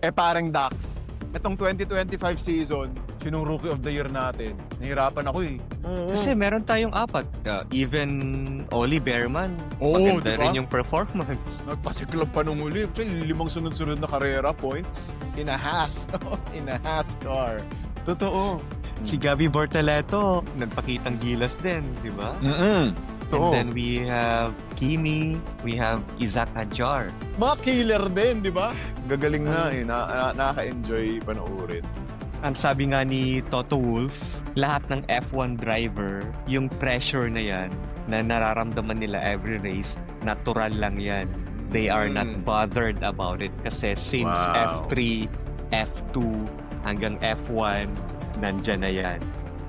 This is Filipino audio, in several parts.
Parang Dax, itong 2025 season, sinong Rookie of the Year natin? Nahirapan ako eh. Kasi meron tayong apat. Even Oli Bearman, Oo, maganda diba? rin yung performance. Nagpasiklab pa nung uli. Actually, 5 sunod-sunod na karera points. In a Haas. In a Haas car. Totoo. Si Gabby Bortoleto, nagpakitang gilas din, di ba? And Totoo. then we have Kimi, we have Isaac Hadjar. Mga killer din, di ba? Gagaling nga eh. Nakaka-enjoy panoorin. Ang sabi nga ni Toto Wolff, lahat ng F1 driver, yung pressure na yan, na nararamdaman nila every race, natural lang yan. They are not bothered about it kasi since Wow. F3, F2, hanggang F1, nandyan na yan.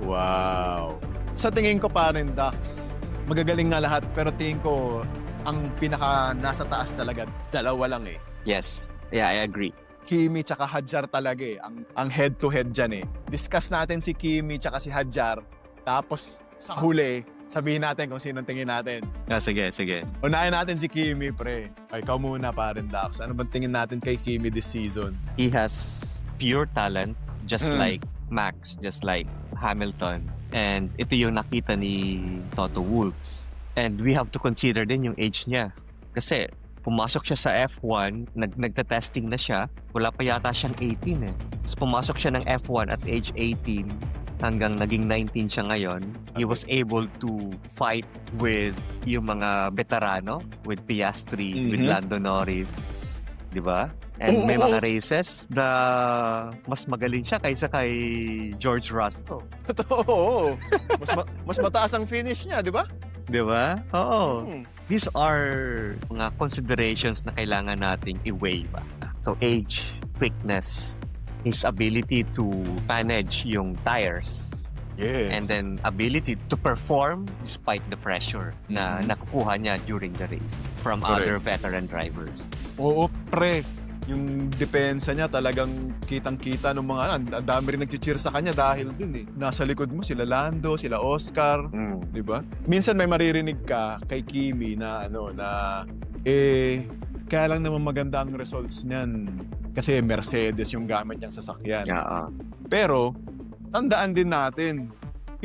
Wow. Sa tingin ko pa rin, Dax, magagaling nga lahat, pero tingin ko, ang pinaka nasa taas talaga, dalawa lang eh. Yes. Yeah, I agree. Kimi tsaka Hadjar talaga eh. Ang head-to-head dyan eh. Discuss natin si Kimi tsaka si Hadjar. Tapos sa huli, sabihin natin kung sino tingin natin. Sige, sige. Unahin natin si Kimi, pre. Ay, ikaw muna pa rin, Dax. Ano bang tingin natin kay Kimi this season? He has pure talent, just Mm. like Max, just like Hamilton. And ito yung nakita ni Toto Wolff. And we have to consider din yung age niya. Kasi pumasok siya sa F1, nagta-testing na siya, wala pa yata siyang 18 eh. Tapos pumasok siya ng F1 at age 18 hanggang naging 19 siya ngayon. He was able to fight with yung mga veterano, with Piastri, with Lando Norris, di ba? And may mga races na mas magaling siya kaysa kay George Russell. Totoo. Mas mataas ang finish niya, di ba? Di ba? Oo. Hmm. These are mga considerations na kailangan nating i-weigh ba. So age, quickness, his ability to manage yung tires, Yes. and then ability to perform despite the pressure na nakukuha niya during the race from Correct. other veteran drivers. Oo, pre. Yung depensa niya talagang kitang-kita ng mga ang dami rin nag-cheer sa kanya dahil dun eh. Nasa likod mo sila Lando, sila Oscar, 'di ba? Minsan may maririnig ka kay Kimi na kaya lang naman maganda ang results niyan kasi Mercedes yung gamit niyang sasakyan. Yeah. Pero tandaan din natin,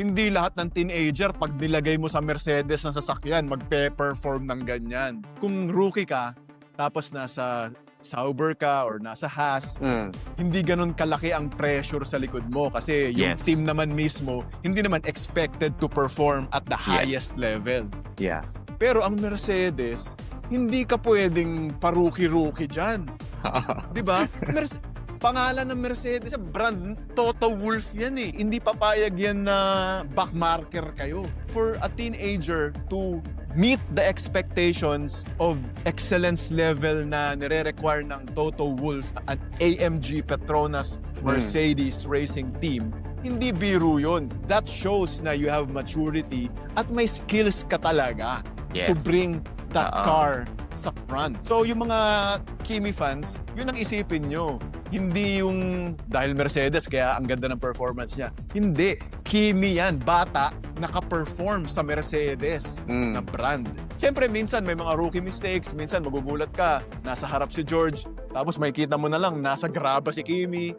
hindi lahat ng teenager pag nilagay mo sa Mercedes na sasakyan magpe-perform ng ganyan. Kung rookie ka tapos nasa Sauber ka or nasa Haas, hindi ganun kalaki ang pressure sa likod mo kasi yung Yes. team naman mismo hindi naman expected to perform at the highest level. Yeah. Pero ang Mercedes, hindi ka pwedeng paruki-ruki dyan. Di ba? Pangalan ng Mercedes, brand, Toto Wolff yan eh. Hindi papayag yan na backmarker kayo. For a teenager to meet the expectations of excellence level na nire-require ng Toto Wolff at AMG Petronas Mercedes racing team, hindi biro yun. That shows na you have maturity at may skills ka talaga Yes. to bring that Oo. car sa front. So yung mga Kimi fans, yun ang isipin nyo. Hindi yung dahil Mercedes kaya ang ganda ng performance niya. Hindi. Kimi yan, bata, naka-perform sa Mercedes na brand. Siyempre, minsan may mga rookie mistakes, minsan magugulat ka, nasa harap si George, tapos makikita mo na lang, nasa graba si Kimi.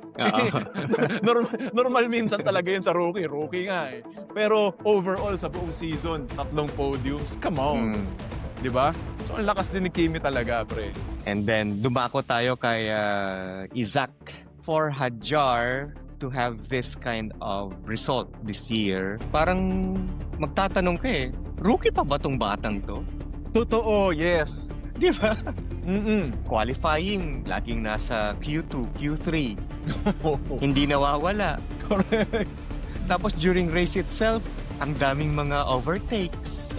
normal minsan talaga yun sa rookie. Rookie nga eh. Pero overall, sa buong season, 3 podiums. Come on. Di ba? So, ang lakas din ni Kimi talaga, pre. And then, dumako tayo kay Isaac. For Hadjar to have this kind of result this year, parang magtatanong ka eh, rookie pa ba tong batang to? Totoo, yes. Di ba? Mm-mm. Qualifying, laging nasa Q2, Q3. Hindi nawawala. Correct. Tapos during race itself, ang daming mga overtakes.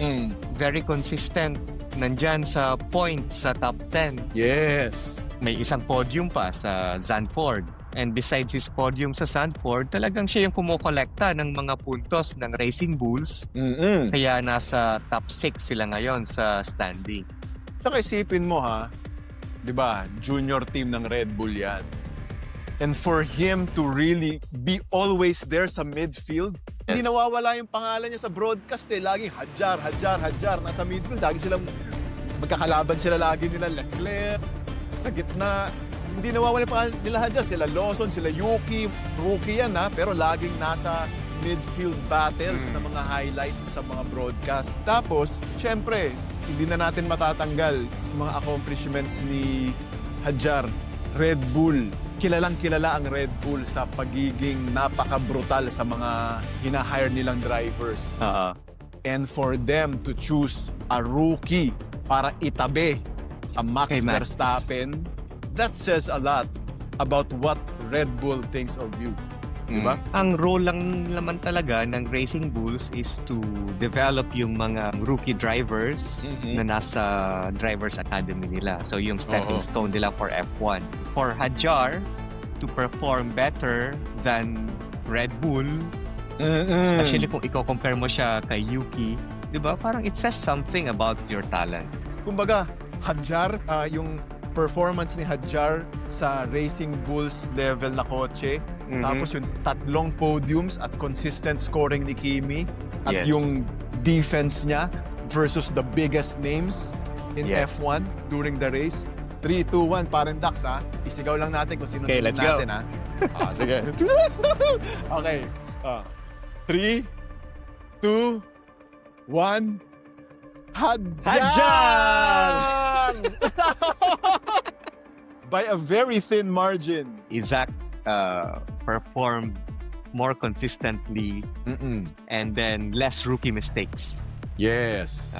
Very consistent. Nandyan sa points sa top 10. Yes. May isang podium pa sa Zandvoort. And besides his podium sa Zandvoort, talagang siya yung kumukolekta ng mga puntos ng Racing Bulls. Mm-mm. Kaya nasa top 6 sila ngayon sa standing. Tsaka isipin mo ha, di ba, junior team ng Red Bull yan. And for him to really be always there sa midfield, hindi nawawala yung pangalan niya sa broadcast eh. Laging Hadjar, Hadjar, Hadjar. Nasa midfield, lagi silang magkakalaban sila lagi nila Leclerc. Sa gitna, Hindi nawawala pa nila Hadjar. Sila Lawson, sila Yuki. Rookie yan pero laging nasa midfield battles na mga highlights sa mga broadcast. Tapos, syempre, hindi na natin matatanggal sa mga accomplishments ni Hadjar. Red Bull. Kilalang kilala ang Red Bull sa pagiging napaka-brutal sa mga hina-hire nilang drivers. And for them to choose a rookie para itabi sa Max Kay Max. Verstappen, that says a lot about what Red Bull thinks of you. Diba? Ang role lang naman talaga ng Racing Bulls is to develop yung mga rookie drivers na nasa Drivers Academy nila. So yung stepping stone nila for F1. For Hadjar to perform better than Red Bull, especially kung i-compare mo siya kay Yuki, di ba? Parang it says something about your talent. Kumbaga, Hadjar, yung performance ni Hadjar sa Racing Bulls level na kotse, tapos yung 3 podiums at consistent scoring ni Kimi, at Yes. yung defense niya versus the biggest names in Yes. F1 during the race. 3, 2, 1, parang Dax Isigaw lang natin kung sino Okay, let's go. natin sige. Okay. 3, 2, 1. Hadjar! By a very thin margin. Isaac performed more consistently and then less rookie mistakes. Yes.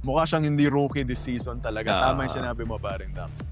Mukha siyang hindi rookie this season talaga. Tama yung sinabi mo, paring Dax.